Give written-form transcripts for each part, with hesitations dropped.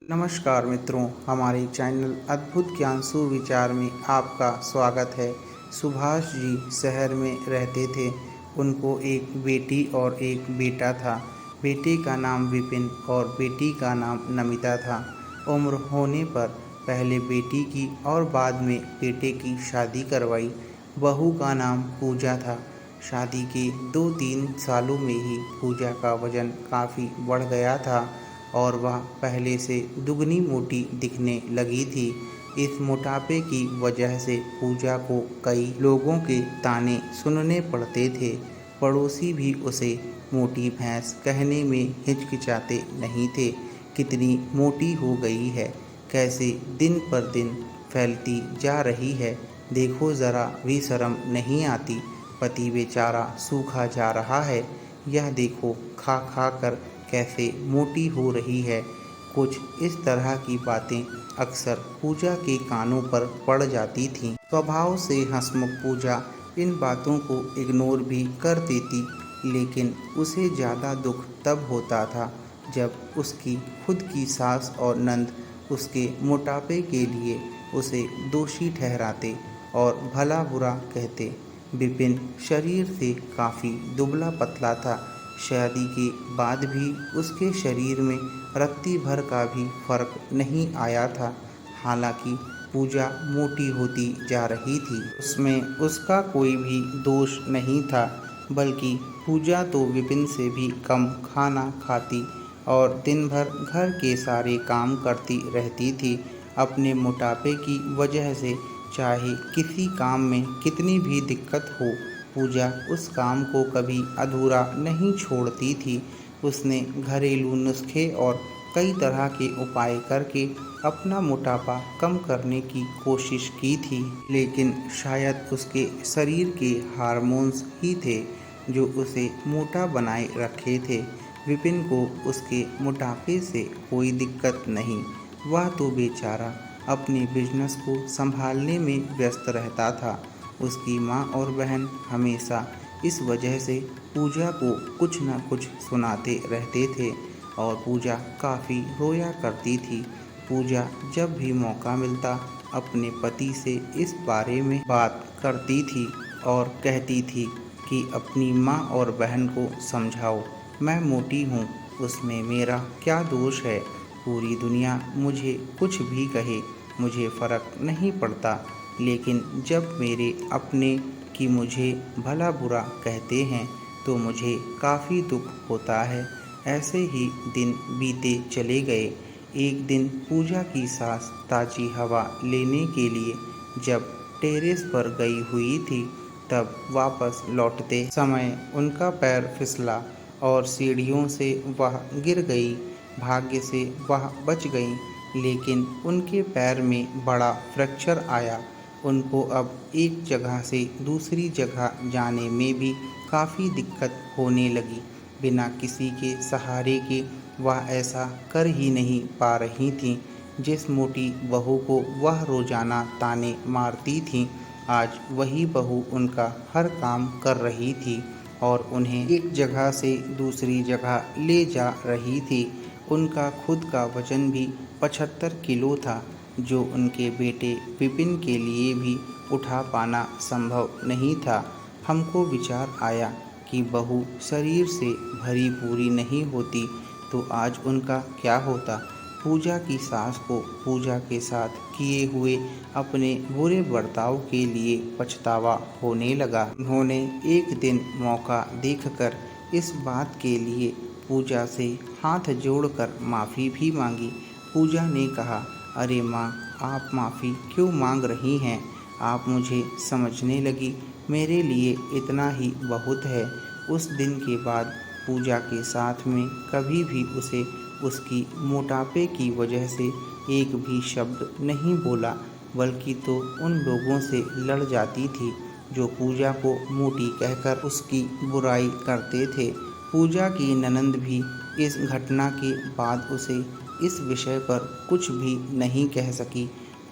नमस्कार मित्रों, हमारे चैनल अद्भुत ज्ञान सुविचार में आपका स्वागत है। सुभाष जी शहर में रहते थे। उनको एक बेटी और एक बेटा था। बेटे का नाम विपिन और बेटी का नाम नमिता था। उम्र होने पर पहले बेटी की और बाद में बेटे की शादी करवाई। बहू का नाम पूजा था। शादी के 2-3 सालों में ही पूजा का वजन काफ़ी बढ़ गया था और वह पहले से दुगनी मोटी दिखने लगी थी। इस मोटापे की वजह से पूजा को कई लोगों के ताने सुनने पड़ते थे। पड़ोसी भी उसे मोटी भैंस कहने में हिचकिचाते नहीं थे। कितनी मोटी हो गई है, कैसे दिन पर दिन फैलती जा रही है, देखो ज़रा भी शर्म नहीं आती। पति बेचारा सूखा जा रहा है, यह देखो खा खा कर कैसे मोटी हो रही है। कुछ इस तरह की बातें अक्सर पूजा के कानों पर पड़ जाती थीं। स्वभाव से हंसमुख पूजा इन बातों को इग्नोर भी कर देती, लेकिन उसे ज़्यादा दुख तब होता था जब उसकी खुद की सास और नंद उसके मोटापे के लिए उसे दोषी ठहराते और भला बुरा कहते। विपिन शरीर से काफ़ी दुबला पतला था। शादी के बाद भी उसके शरीर में रत्ती भर का भी फर्क नहीं आया था। हालांकि पूजा मोटी होती जा रही थी, उसमें उसका कोई भी दोष नहीं था, बल्कि पूजा तो विपिन से भी कम खाना खाती और दिन भर घर के सारे काम करती रहती थी। अपने मोटापे की वजह से चाहे किसी काम में कितनी भी दिक्कत हो, पूजा उस काम को कभी अधूरा नहीं छोड़ती थी। उसने घरेलू नुस्खे और कई तरह के उपाय करके अपना मोटापा कम करने की कोशिश की थी, लेकिन शायद उसके शरीर के हार्मोन्स ही थे जो उसे मोटा बनाए रखे थे। विपिन को उसके मोटापे से कोई दिक्कत नहीं, वह तो बेचारा अपने बिजनेस को संभालने में व्यस्त रहता था। उसकी माँ और बहन हमेशा इस वजह से पूजा को कुछ न कुछ सुनाते रहते थे और पूजा काफ़ी रोया करती थी। पूजा जब भी मौका मिलता अपने पति से इस बारे में बात करती थी और कहती थी कि अपनी माँ और बहन को समझाओ, मैं मोटी हूँ, उसमें मेरा क्या दोष है। पूरी दुनिया मुझे कुछ भी कहे, मुझे फ़र्क नहीं पड़ता, लेकिन जब मेरे अपने की मुझे भला बुरा कहते हैं तो मुझे काफ़ी दुख होता है। ऐसे ही दिन बीते चले गए। एक दिन पूजा की सास ताज़ी हवा लेने के लिए जब टेरेस पर गई हुई थी, तब वापस लौटते समय उनका पैर फिसला और सीढ़ियों से वह गिर गई। भाग्य से वह बच गई, लेकिन उनके पैर में बड़ा फ्रैक्चर आया। उनको अब एक जगह से दूसरी जगह जाने में भी काफ़ी दिक्कत होने लगी। बिना किसी के सहारे के वह ऐसा कर ही नहीं पा रही थीं। जिस मोटी बहू को वह रोज़ाना ताने मारती थीं, आज वही बहू उनका हर काम कर रही थी और उन्हें एक जगह से दूसरी जगह ले जा रही थी। उनका खुद का वजन भी 75 किलो था, जो उनके बेटे विपिन के लिए भी उठा पाना संभव नहीं था। हमको विचार आया कि बहू शरीर से भरी पूरी नहीं होती तो आज उनका क्या होता। पूजा की सास को पूजा के साथ किए हुए अपने बुरे बर्ताव के लिए पछतावा होने लगा। उन्होंने एक दिन मौका देखकर इस बात के लिए पूजा से हाथ जोड़कर माफ़ी भी मांगी। पूजा ने कहा, अरे माँ, आप माफ़ी क्यों मांग रही हैं? आप मुझे समझने लगी, मेरे लिए इतना ही बहुत है। उस दिन के बाद पूजा के साथ में कभी भी उसे उसकी मोटापे की वजह से एक भी शब्द नहीं बोला, बल्कि तो उन लोगों से लड़ जाती थी जो पूजा को मोटी कहकर उसकी बुराई करते थे। पूजा की ननंद भी इस घटना के बाद उसे इस विषय पर कुछ भी नहीं कह सकी।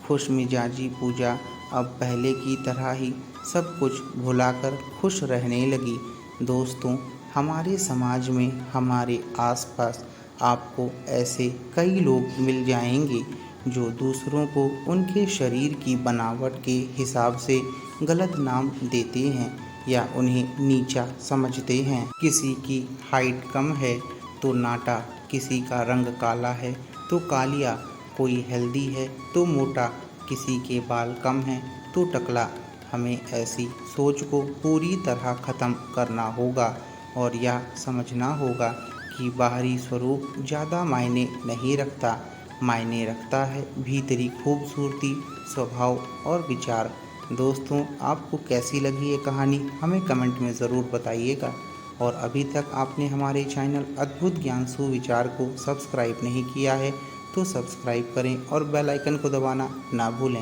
खुशमिजाजी पूजा अब पहले की तरह ही सब कुछ भुलाकर खुश रहने लगी। दोस्तों, हमारे समाज में हमारे आसपास आपको ऐसे कई लोग मिल जाएंगे जो दूसरों को उनके शरीर की बनावट के हिसाब से गलत नाम देते हैं या उन्हें नीचा समझते हैं। किसी की हाइट कम है तो नाटा, किसी का रंग काला है तो कालिया, कोई हेल्दी है तो मोटा, किसी के बाल कम हैं तो टकला। हमें ऐसी सोच को पूरी तरह ख़त्म करना होगा और यह समझना होगा कि बाहरी स्वरूप ज़्यादा मायने नहीं रखता, मायने रखता है भीतरी खूबसूरती, स्वभाव और विचार। दोस्तों, आपको कैसी लगी ये कहानी हमें कमेंट में ज़रूर बताइएगा। और अभी तक आपने हमारे चैनल अद्भुत ज्ञान सुविचार को सब्सक्राइब नहीं किया है तो सब्सक्राइब करें और बेल आइकन को दबाना ना भूलें।